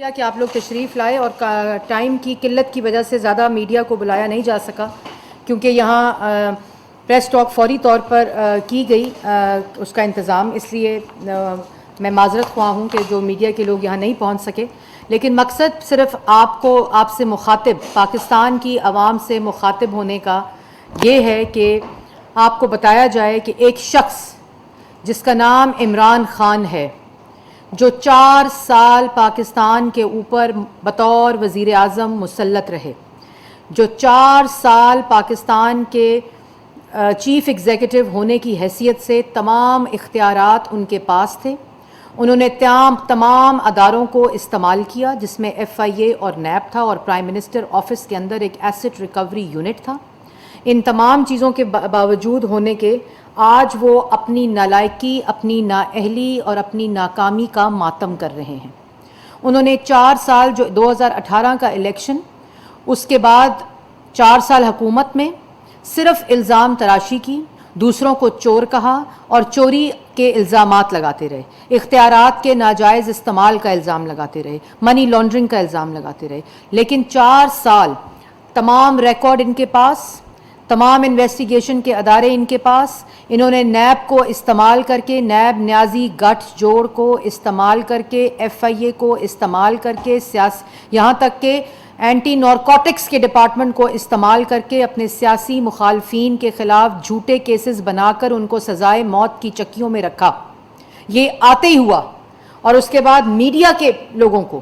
کہ آپ لوگ تشریف لائے اور ٹائم کی قلت کی وجہ سے زیادہ میڈیا کو بلایا نہیں جا سکا کیونکہ یہاں پریس ٹاک فوری طور پر کی گئی اس کا انتظام، اس لیے میں معذرت خواہ ہوں کہ جو میڈیا کے لوگ یہاں نہیں پہنچ سکے، لیکن مقصد صرف آپ سے مخاطب، پاکستان کی عوام سے مخاطب ہونے کا یہ ہے کہ آپ کو بتایا جائے کہ ایک شخص جس کا نام عمران خان ہے، جو 4 سال پاکستان کے اوپر بطور وزیر اعظم مسلط رہے، جو 4 سال پاکستان کے چیف ایگزیکٹو ہونے کی حیثیت سے تمام اختیارات ان کے پاس تھے، انہوں نے تمام اداروں کو استعمال کیا جس میں ایف آئی اے اور نیب تھا اور پرائم منسٹر آفس کے اندر ایک ایسٹ ریکوری یونٹ تھا۔ ان تمام چیزوں کے باوجود ہونے کے آج وہ اپنی نالائکی، اپنی نااہلی اور اپنی ناکامی کا ماتم کر رہے ہیں۔ انہوں نے 4 سال، جو 2018 کا الیکشن، اس کے بعد 4 سال حکومت میں صرف الزام تراشی کی، دوسروں کو چور کہا اور چوری کے الزامات لگاتے رہے، اختیارات کے ناجائز استعمال کا الزام لگاتے رہے، منی لانڈرنگ کا الزام لگاتے رہے، لیکن 4 سال تمام ریکارڈ ان کے پاس، تمام انویسٹیگیشن کے ادارے ان کے پاس، انہوں نے نیب کو استعمال کر کے، نیب نیازی گٹھ جوڑ کو استعمال کر کے، ایف آئی اے کو استعمال کر کے، یہاں تک کہ اینٹی نارکوٹکس کے ڈپارٹمنٹ کو استعمال کر کے اپنے سیاسی مخالفین کے خلاف جھوٹے کیسز بنا کر ان کو سزائے موت کی چکیوں میں رکھا۔ یہ آتے ہی ہوا اور اس کے بعد میڈیا کے لوگوں کو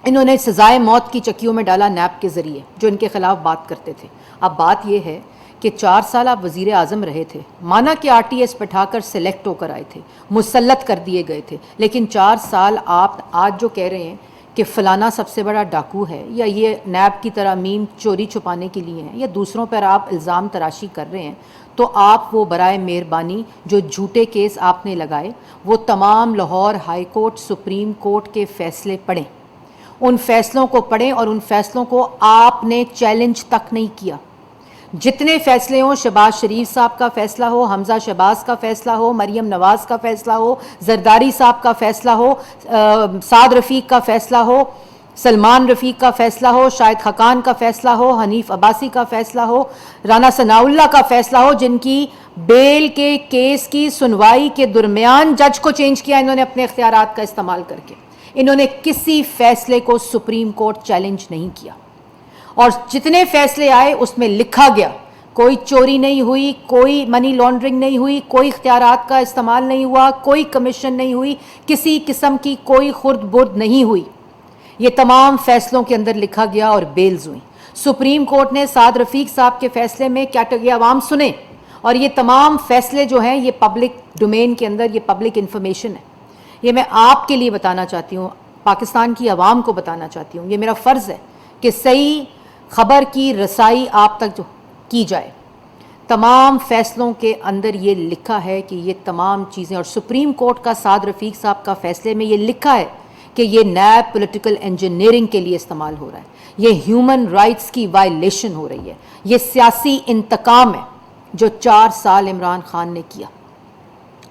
انہوں نے سزائے موت کی چکیوں میں ڈالا نیب کے ذریعے، جو ان کے خلاف بات کرتے تھے۔ اب بات یہ ہے کہ 4 سال آپ وزیر اعظم رہے تھے، مانا کہ آر ٹی ایس بٹھا کر سلیکٹ ہو کر آئے تھے، مسلط کر دیے گئے تھے، لیکن 4 سال آپ آج جو کہہ رہے ہیں کہ فلانا سب سے بڑا ڈاکو ہے، یا یہ نیب کی طرح میم چوری چھپانے کے لیے ہیں، یا دوسروں پر آپ الزام تراشی کر رہے ہیں، تو آپ وہ برائے مہربانی جو جھوٹے کیس آپ نے لگائے وہ تمام Lahore high court, supreme court کے فیصلے پڑھیں، ان فیصلوں کو پڑھیں اور ان فیصلوں کو آپ نے چیلنج تک نہیں کیا۔ جتنے فیصلے ہوں، شہباز شریف صاحب کا فیصلہ ہو، حمزہ شہباز کا فیصلہ ہو، مریم نواز کا فیصلہ ہو، زرداری صاحب کا فیصلہ ہو، سعد رفیق کا فیصلہ ہو، سلمان رفیق کا فیصلہ ہو، شاہد خاقان کا فیصلہ ہو، حنیف عباسی کا فیصلہ ہو، رانا ثناء اللہ کا فیصلہ ہو، جن کی بیل کے کیس کی سنوائی کے درمیان جج کو چینج کیا انہوں نے اپنے اختیارات کا استعمال کر کے۔ انہوں نے کسی فیصلے کو سپریم کورٹ چیلنج نہیں کیا، اور جتنے فیصلے آئے اس میں لکھا گیا کوئی چوری نہیں ہوئی، کوئی منی لانڈرنگ نہیں ہوئی، کوئی اختیارات کا استعمال نہیں ہوا، کوئی کمیشن نہیں ہوئی، کسی قسم کی کوئی خرد برد نہیں ہوئی۔ یہ تمام فیصلوں کے اندر لکھا گیا اور بیلز ہوئیں۔ سپریم کورٹ نے سعد رفیق صاحب کے فیصلے میں کیا کہ عوام سنیں، اور یہ تمام فیصلے جو ہیں یہ پبلک ڈومین کے اندر، یہ پبلک انفارمیشن ہے۔ یہ میں آپ کے لیے بتانا چاہتی ہوں، پاکستان کی عوام کو بتانا چاہتی ہوں، یہ میرا فرض ہے کہ صحیح خبر کی رسائی آپ تک جو کی جائے۔ تمام فیصلوں کے اندر یہ لکھا ہے کہ یہ تمام چیزیں، اور سپریم کورٹ کا سعد رفیق صاحب کا فیصلے میں یہ لکھا ہے کہ یہ نیب پولیٹیکل انجینئرنگ کے لیے استعمال ہو رہا ہے، یہ ہیومن رائٹس کی وائلیشن ہو رہی ہے، یہ سیاسی انتقام ہے جو 4 سال عمران خان نے کیا۔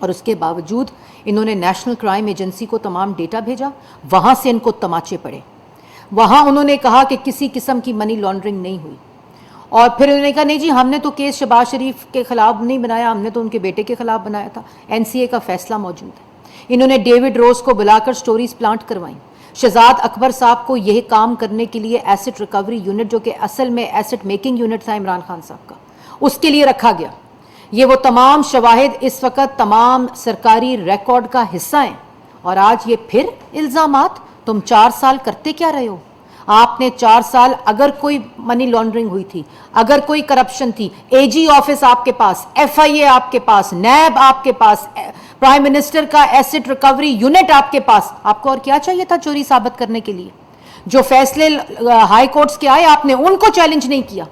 اور اس کے باوجود انہوں نے نیشنل کرائم ایجنسی کو تمام ڈیٹا بھیجا، وہاں سے ان کو تماچے پڑے، وہاں انہوں نے کہا کہ کسی قسم کی منی لانڈرنگ نہیں ہوئی، اور پھر انہوں نے کہا نہیں جی ہم نے تو کیس شہباز شریف کے خلاف نہیں بنایا، ہم نے تو ان کے بیٹے کے خلاف بنایا تھا، این سی اے کا فیصلہ موجود ہے۔ انہوں نے ڈیوڈ روز کو بلا کر سٹوریز پلانٹ کروائیں، شہزاد اکبر صاحب کو یہ کام کرنے کے لیے ایسٹ ریکوری یونٹ، جو کہ اصل میں ایسٹ میکنگ یونٹ تھا عمران خان صاحب کا، اس کے لیے رکھا گیا۔ یہ وہ تمام شواہد اس وقت تمام سرکاری ریکارڈ کا حصہ ہیں، اور آج یہ پھر الزامات۔ تم 4 سال کرتے کیا رہے ہو؟ آپ نے 4 سال اگر کوئی منی لانڈرنگ ہوئی تھی، اگر کوئی کرپشن تھی، اے جی آفس آپ کے پاس، ایف آئی اے آپ کے پاس، نیب آپ کے پاس، پرائم منسٹر کا ایسٹ ریکوری یونٹ آپ کے پاس، آپ کو اور کیا چاہیے تھا چوری ثابت کرنے کے لیے؟ جو فیصلے ہائی کورٹس کے آئے آپ نے ان کو چیلنج نہیں کیا۔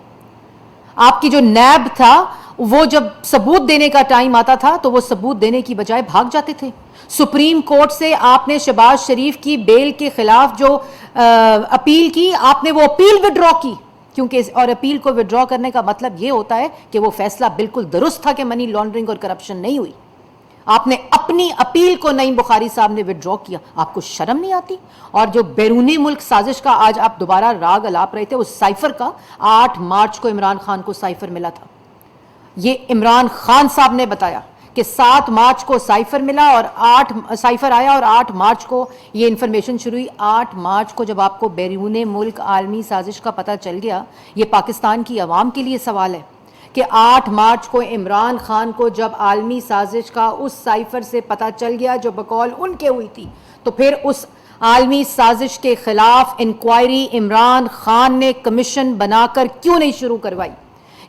آپ کی جو نیب تھا وہ جب ثبوت دینے کا ٹائم آتا تھا تو وہ ثبوت دینے کی بجائے بھاگ جاتے تھے۔ سپریم کورٹ سے آپ نے شہباز شریف کی بیل کے خلاف جو اپیل کی، آپ نے وہ اپیل وڈرا کی، کیونکہ اور اپیل کو وڈرا کرنے کا مطلب یہ ہوتا ہے کہ وہ فیصلہ بالکل درست تھا کہ منی لانڈرنگ اور کرپشن نہیں ہوئی۔ آپ نے اپنی اپیل کو نعیم بخاری صاحب نے وڈرا کیا. آپ کو شرم نہیں آتی؟ اور جو بیرونی ملک سازش کا آج آپ دوبارہ راگ الاپ رہے تھے اس سائفر کا، 8 مارچ کو عمران خان کو سائفر ملا تھا. یہ عمران خان صاحب نے بتایا کہ 7 مارچ کو سائفر ملا اور 8 سائفر آیا اور 8 مارچ کو یہ انفارمیشن شروع ہوئی. 8 مارچ کو جب آپ کو بیرون ملک عالمی سازش کا پتہ چل گیا، یہ پاکستان کی عوام کے لیے سوال ہے کہ 8 مارچ کو عمران خان کو جب عالمی سازش کا اس سائفر سے پتہ چل گیا جو بقول ان کے ہوئی تھی، تو پھر اس عالمی سازش کے خلاف انکوائری عمران خان نے کمیشن بنا کر کیوں نہیں شروع کروائی؟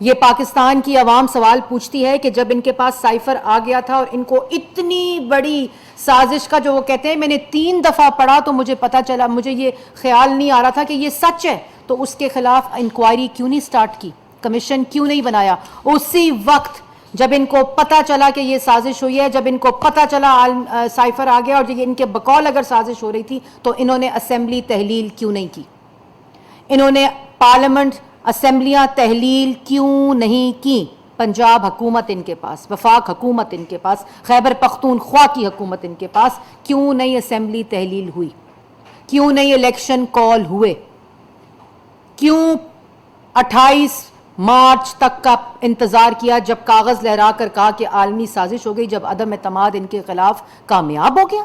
یہ پاکستان کی عوام سوال پوچھتی ہے کہ جب ان کے پاس سائفر آ گیا تھا اور ان کو اتنی بڑی سازش کا جو وہ کہتے ہیں میں نے 3 دفعہ پڑھا تو مجھے پتا چلا، مجھے یہ خیال نہیں آ رہا تھا کہ یہ سچ ہے، تو اس کے خلاف انکوائری کیوں نہیں سٹارٹ کی، کمیشن کیوں نہیں بنایا؟ اسی وقت جب ان کو پتا چلا کہ یہ سازش ہوئی ہے، جب ان کو پتا چلا سائفر آ گیا اور یہ ان کے بقول اگر سازش ہو رہی تھی، تو انہوں نے اسمبلی تحلیل کیوں نہیں کی؟ انہوں نے پارلیمنٹ اسمبلیاں تحلیل کیوں نہیں کی؟ پنجاب حکومت ان کے پاس، وفاق حکومت ان کے پاس، خیبر پختونخوا کی حکومت ان کے پاس، کیوں نہیں اسمبلی تحلیل ہوئی؟ کیوں نہیں الیکشن کال ہوئے؟ کیوں 28 مارچ تک کا انتظار کیا جب کاغذ لہرا کر کہا کہ عالمی سازش ہو گئی، جب عدم اعتماد ان کے خلاف کامیاب ہو گیا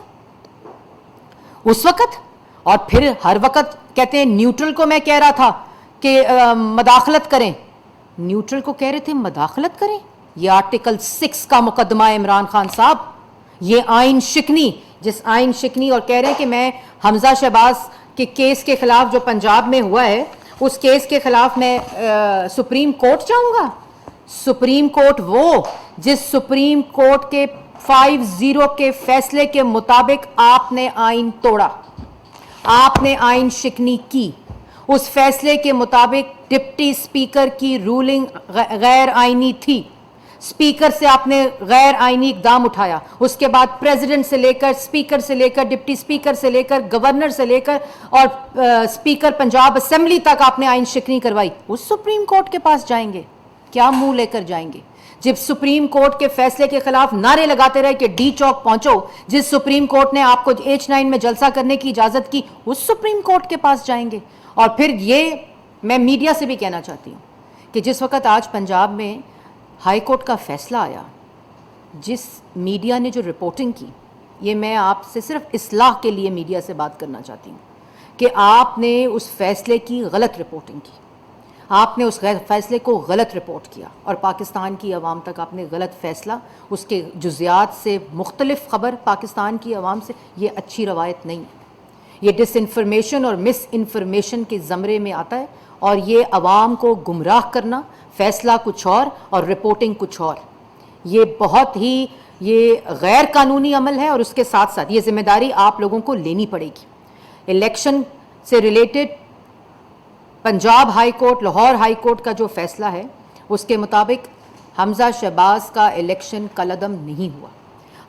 اس وقت؟ اور پھر ہر وقت کہتے ہیں نیوٹرل کو میں کہہ رہا تھا کہ مداخلت کریں، نیوٹرل کو کہہ رہے تھے مداخلت کریں. یہ آرٹیکل 6 کا مقدمہ ہے عمران خان صاحب، یہ آئین شکنی، جس آئین شکنی، اور کہہ رہے ہیں کہ میں حمزہ شہباز کے کیس کے خلاف جو پنجاب میں ہوا ہے اس کیس کے خلاف میں سپریم کورٹ جاؤں گا. سپریم کورٹ وہ جس سپریم کورٹ کے 5-0 کے فیصلے کے مطابق آپ نے آئین توڑا، آپ نے آئین شکنی کی، اس فیصلے کے مطابق ڈپٹی سپیکر کی رولنگ غیر آئینی تھی، سپیکر سے آپ نے غیر آئینی اقدام اٹھایا، اس کے بعد پریزیڈنٹ سے لے کر سپیکر سے لے کر ڈپٹی سپیکر سے لے کر گورنر سے لے کر اور سپیکر پنجاب اسمبلی تک آپ نے آئین شکنی کروائی. اس سپریم کورٹ کے پاس جائیں گے؟ کیا منہ لے کر جائیں گے؟ جب سپریم کورٹ کے فیصلے کے خلاف نعرے لگاتے رہے کہ ڈی چوک پہنچو، جس سپریم کورٹ نے آپ کو H9 میں جلسہ کرنے کی اجازت کی، اس سپریم کورٹ کے پاس جائیں گے؟ اور پھر یہ میں میڈیا سے بھی کہنا چاہتی ہوں کہ جس وقت آج پنجاب میں ہائی کورٹ کا فیصلہ آیا، جس میڈیا نے جو رپورٹنگ کی، یہ میں آپ سے صرف اصلاح کے لیے میڈیا سے بات کرنا چاہتی ہوں کہ آپ نے اس فیصلے کی غلط رپورٹنگ کی، آپ نے اس فیصلے کو غلط رپورٹ کیا اور پاکستان کی عوام تک آپ نے غلط فیصلہ، اس کے جزیات سے مختلف خبر پاکستان کی عوام سے، یہ اچھی روایت نہیں ہے. یہ ڈس انفارمیشن اور مس انفارمیشن کے زمرے میں آتا ہے اور یہ عوام کو گمراہ کرنا، فیصلہ کچھ اور رپورٹنگ کچھ اور، یہ بہت ہی یہ غیر قانونی عمل ہے. اور اس کے ساتھ ساتھ یہ ذمہ داری آپ لوگوں کو لینی پڑے گی. الیکشن سے related Punjab high court, Lahore high court کا جو فیصلہ ہے اس کے مطابق حمزہ شہباز کا الیکشن کالعدم نہیں ہوا،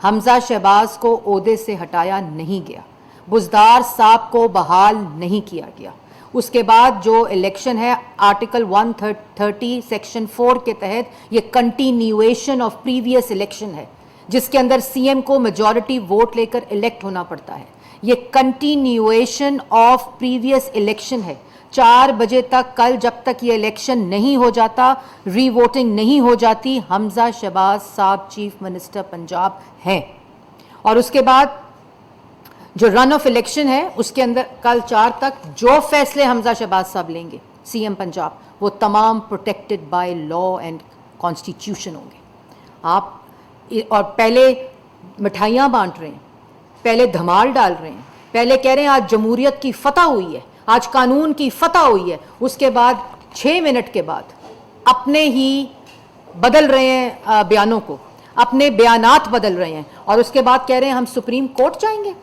حمزہ شہباز کو عہدے سے ہٹایا نہیں گیا، بزدار صاحب کو بحال نہیں کیا گیا. اس کے بعد جو الیکشن ہے آرٹیکل 130 سیکشن 4 کے تحت یہ کنٹینیویشن آف پریویس الیکشن ہے، جس کے اندر سی ایم کو میجورٹی ووٹ لے کر الیکٹ ہونا پڑتا ہے. یہ کنٹینیویشن آف پریویس الیکشن ہے. 4 بجے تک کل جب تک یہ الیکشن نہیں ہو جاتا، ری ووٹنگ نہیں ہو جاتی، حمزہ شہباز صاحب چیف منسٹر پنجاب ہیں. اور اس کے بعد جو رن آف الیکشن ہے اس کے اندر کل 4 تک جو فیصلے حمزہ شہباز صاحب لیں گے سی ایم پنجاب، وہ تمام protected by law and constitution ہوں گے. آپ اور پہلے مٹھائیاں بانٹ رہے ہیں، پہلے دھمال ڈال رہے ہیں، پہلے کہہ رہے ہیں آج جمہوریت کی فتح ہوئی ہے، آج قانون کی فتح ہوئی ہے، اس کے بعد 6 منٹ کے بعد اپنے ہی بدل رہے ہیں بیانوں کو، اپنے بیانات بدل رہے ہیں، اور اس کے بعد کہہ رہے ہیں ہم سپریم کورٹ جائیں گے.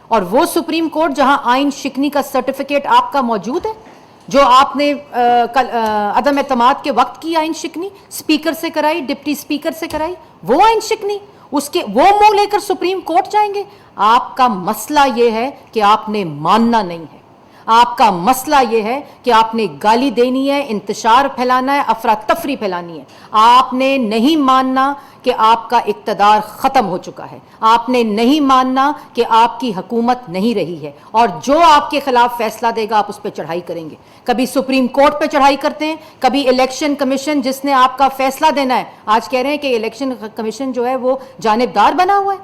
اور وہ سپریم کورٹ جہاں آئین شکنی کا سرٹیفکیٹ آپ کا موجود ہے، جو آپ نے عدم اعتماد کے وقت کی آئین شکنی سپیکر سے کرائی، ڈپٹی سپیکر سے کرائی، وہ آئین شکنی اس کے وہ منہ لے کر سپریم کورٹ جائیں گے. آپ کا مسئلہ یہ ہے کہ آپ نے ماننا نہیں ہے، آپ کا مسئلہ یہ ہے کہ آپ نے گالی دینی ہے, انتشار پھیلانا ہے, افراتفری پھیلانی ہے. آپ نے نہیں ماننا کہ آپ کا اقتدار ختم ہو چکا ہے, آپ نے نہیں ماننا کہ آپ کی حکومت نہیں رہی ہے, اور جو آپ کے خلاف فیصلہ دے گا آپ اس پہ چڑھائی کریں گے. کبھی سپریم کورٹ پہ چڑھائی کرتے ہیں, کبھی الیکشن کمیشن جس نے آپ کا فیصلہ دینا ہے, آج کہہ رہے ہیں کہ الیکشن کمیشن جو ہے وہ جانبدار بنا ہوا ہے,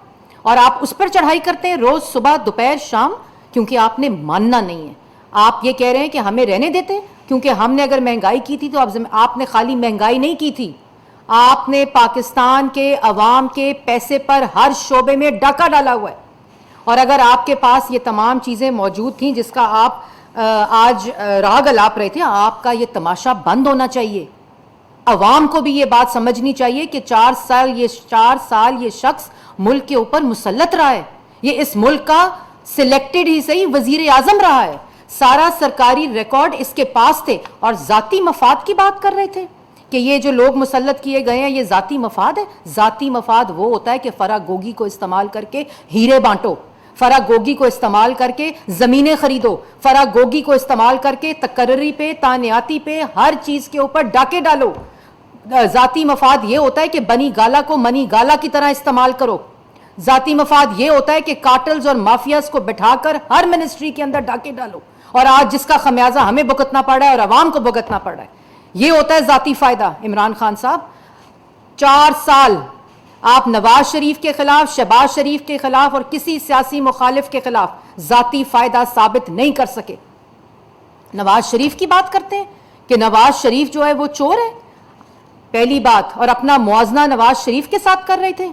اور آپ اس پر چڑھائی کرتے ہیں روز صبح دوپہر شام, کیونکہ آپ نے ماننا نہیں ہے. آپ یہ کہہ رہے ہیں کہ ہمیں رہنے دیتے, کیونکہ ہم نے اگر مہنگائی کی تھی تو آپ نے خالی مہنگائی نہیں کی تھی, آپ نے پاکستان کے عوام کے پیسے پر ہر شعبے میں ڈاکہ ڈالا ہوا ہے. اور اگر آپ کے پاس یہ تمام چیزیں موجود تھیں جس کا آپ آج راگ الاپ رہے تھے, آپ کا یہ تماشا بند ہونا چاہیے. عوام کو بھی یہ بات سمجھنی چاہیے کہ 4 سال یہ شخص ملک کے اوپر مسلط رہا ہے, یہ اس ملک کا سلیکٹڈ ہی صحیح وزیر اعظم رہا ہے, سارا سرکاری ریکارڈ اس کے پاس تھے, اور ذاتی مفاد کی بات کر رہے تھے کہ یہ جو لوگ مسلط کیے گئے ہیں یہ ذاتی مفاد ہے. ذاتی مفاد وہ ہوتا ہے کہ فرح گوگی کو استعمال کر کے ہیرے بانٹو, فرح گوگی کو استعمال کر کے زمینیں خریدو, فرح گوگی کو استعمال کر کے تقرری پہ, تانیاتی پہ, ہر چیز کے اوپر ڈاکے ڈالو. ذاتی مفاد یہ ہوتا ہے کہ بنی گالا کو منی گالا کی طرح استعمال کرو. ذاتی مفاد یہ ہوتا ہے کہ کارٹلز اور مافیاز کو بٹھا کر ہر منسٹری کے اندر ڈاکے ڈالو, اور آج جس کا خمیازہ ہمیں بھگتنا پڑ رہا ہے اور عوام کو بھگتنا پڑ رہا ہے, یہ ہوتا ہے ذاتی فائدہ. عمران خان صاحب 4 سال آپ نواز شریف کے خلاف, شہباز شریف کے خلاف اور کسی سیاسی مخالف کے خلاف ذاتی فائدہ ثابت نہیں کر سکے. نواز شریف کی بات کرتے ہیں کہ نواز شریف جو ہے وہ چور ہے, پہلی بات, اور اپنا موازنہ نواز شریف کے ساتھ کر رہے تھے.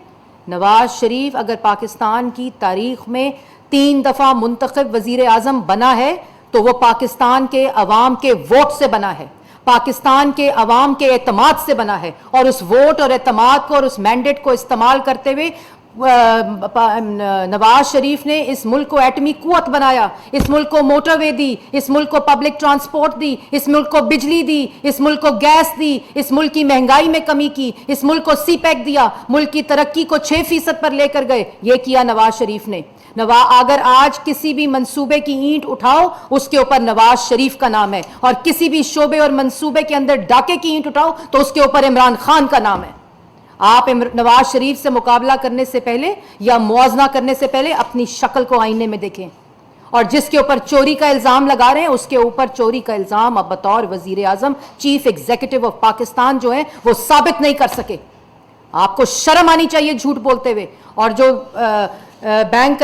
نواز شریف اگر پاکستان کی تاریخ میں 3 دفعہ منتخب وزیر اعظم بنا ہے تو وہ پاکستان کے عوام کے ووٹ سے بنا ہے, پاکستان کے عوام کے اعتماد سے بنا ہے, اور اس ووٹ اور اعتماد کو اور اس مینڈیٹ کو استعمال کرتے ہوئے نواز شریف نے اس ملک کو ایٹمی قوت بنایا, اس ملک کو موٹر وے دی, اس ملک کو پبلک ٹرانسپورٹ دی, اس ملک کو بجلی دی, اس ملک کو گیس دی, اس ملک کی مہنگائی میں کمی کی, اس ملک کو سی پیک دیا, ملک کی ترقی کو 6% پر لے کر گئے. یہ کیا نواز شریف نے. اگر آج کسی بھی منصوبے کی اینٹ اٹھاؤ اس کے اوپر نواز شریف کا نام ہے, اور کسی بھی شعبے اور منصوبے کے اندر ڈاکے کی اینٹ اٹھاؤ تو اس کے اوپر عمران خان کا نام ہے. آپ نواز شریف سے مقابلہ کرنے سے پہلے یا موازنہ کرنے سے پہلے اپنی شکل کو آئینے میں دیکھیں, اور جس کے اوپر چوری کا الزام لگا رہے ہیں اس کے اوپر چوری کا الزام اب بطور وزیر اعظم, چیف ایگزیکٹو آف پاکستان جو ہیں وہ ثابت نہیں کر سکے. آپ کو شرم آنی چاہیے جھوٹ بولتے ہوئے. اور جو بینک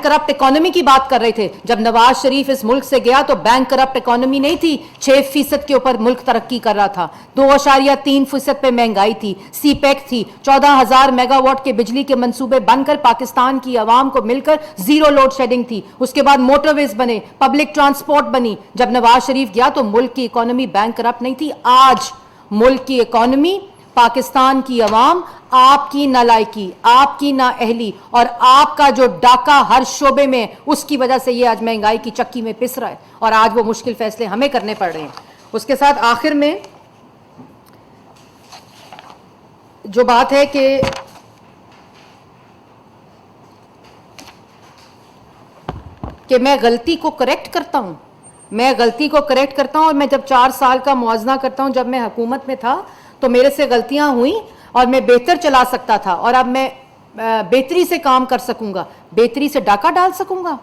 کرپٹ اکانومی کی بات کر رہے تھے, جب نواز شریف اس ملک سے گیا تو بینک کرپٹ اکانومی نہیں تھی, 6% کے اوپر ملک ترقی کر رہا تھا, 2.3% پہ مہنگائی تھی, سی پیک تھی, 14,000 میگا واٹ کے بجلی کے منصوبے بن کر پاکستان کی عوام کو مل کر 0 لوڈ شیڈنگ تھی, اس کے بعد موٹر ویز بنے, پبلک ٹرانسپورٹ بنی. جب نواز شریف گیا تو ملک کی اکانومی بینک کرپٹ نہیں تھی. آج ملک کی اکانومی, پاکستان کی عوام, آپ کی نالائکی, آپ کی نااہلی اور آپ کا جو ڈاکہ ہر شعبے میں, اس کی وجہ سے یہ آج مہنگائی کی چکی میں پس رہا ہے, اور آج وہ مشکل فیصلے ہمیں کرنے پڑ رہے ہیں. اس کے ساتھ آخر میں جو بات ہے کہ میں غلطی کو کریکٹ کرتا ہوں, اور میں جب 4 سال کا موازنہ کرتا ہوں, جب میں حکومت میں تھا تو میرے سے غلطیاں ہوئیں اور میں بہتر چلا سکتا تھا, اور اب میں بہتری سے کام کر سکوں گا, بہتری سے ڈاکہ ڈال سکوں گا,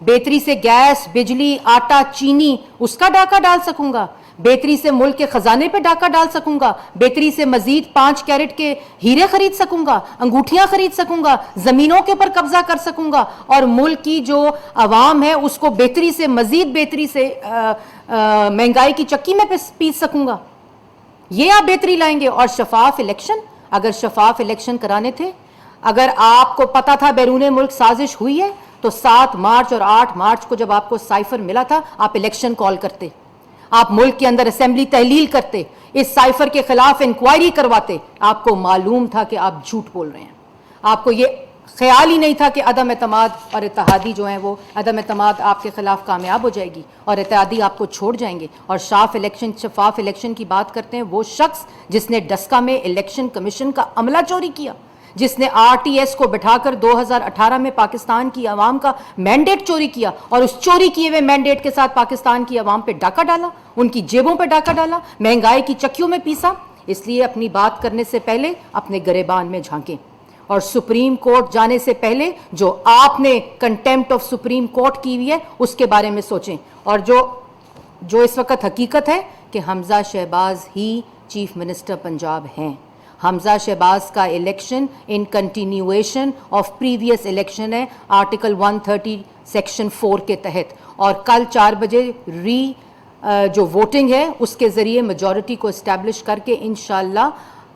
بہتری سے گیس, بجلی, آٹا, چینی اس کا ڈاکہ ڈال سکوں گا, بہتری سے ملک کے خزانے پہ ڈاکہ ڈال سکوں گا, بہتری سے مزید 5 کیرٹ کے ہیرے خرید سکوں گا, انگوٹھیاں خرید سکوں گا, زمینوں کے اوپر قبضہ کر سکوں گا, اور ملک کی جو عوام ہے اس کو بہتری سے, مزید بہتری سے مہنگائی کی چکی میں پیس سکوں گا. یہ آپ بہتری لائیں گے. اور شفاف الیکشن, اگر شفاف الیکشن کرانے تھے, اگر آپ کو پتا تھا بیرون ملک سازش ہوئی ہے تو 7 مارچ اور 8 مارچ کو جب آپ کو سائفر ملا تھا آپ الیکشن کال کرتے, آپ ملک کے اندر اسمبلی تحلیل کرتے, اس سائفر کے خلاف انکوائری کرواتے. آپ کو معلوم تھا کہ آپ جھوٹ بول رہے ہیں, آپ کو یہ خیال ہی نہیں تھا کہ عدم اعتماد اور اتحادی جو ہیں وہ عدم اعتماد آپ کے خلاف کامیاب ہو جائے گی اور اتحادی آپ کو چھوڑ جائیں گے. اور شفاف الیکشن کی بات کرتے ہیں وہ شخص جس نے ڈسکا میں الیکشن کمیشن کا عملہ چوری کیا, جس نے RTS کو بٹھا کر 2018 میں پاکستان کی عوام کا مینڈیٹ چوری کیا اور اس چوری کیے ہوئے مینڈیٹ کے ساتھ پاکستان کی عوام پہ ڈاکہ ڈالا, ان کی جیبوں پہ ڈاکہ ڈالا, مہنگائی کی چکیوں میں پیسا. اس لیے اپنی بات کرنے سے پہلے اپنے گریبان میں جھانکیں, اور سپریم کورٹ جانے سے پہلے جو آپ نے کنٹیمپٹ آف سپریم کورٹ کی ہوئی ہے اس کے بارے میں سوچیں. اور جو اس وقت حقیقت ہے کہ حمزہ شہباز ہی چیف منسٹر پنجاب ہیں. حمزہ شہباز کا election in continuation of previous election ہے آرٹیکل 130 سیکشن 4 کے تحت, اور کل 4 بجے جو ووٹنگ ہے اس کے ذریعے میجورٹی کو اسٹیبلش کر کے انشاءاللہ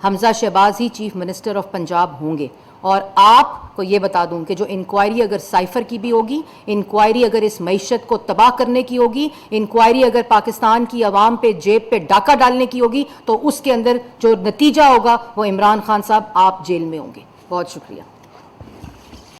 حمزہ شہباز ہی چیف منسٹر آف پنجاب ہوں گے. اور آپ کو یہ بتا دوں کہ جو انکوائری اگر سائفر کی بھی ہوگی, انکوائری اگر اس معیشت کو تباہ کرنے کی ہوگی, انکوائری اگر پاکستان کی عوام پہ جیب پہ ڈاکہ ڈالنے کی ہوگی, تو اس کے اندر جو نتیجہ ہوگا وہ عمران خان صاحب آپ جیل میں ہوں گے. بہت شکریہ.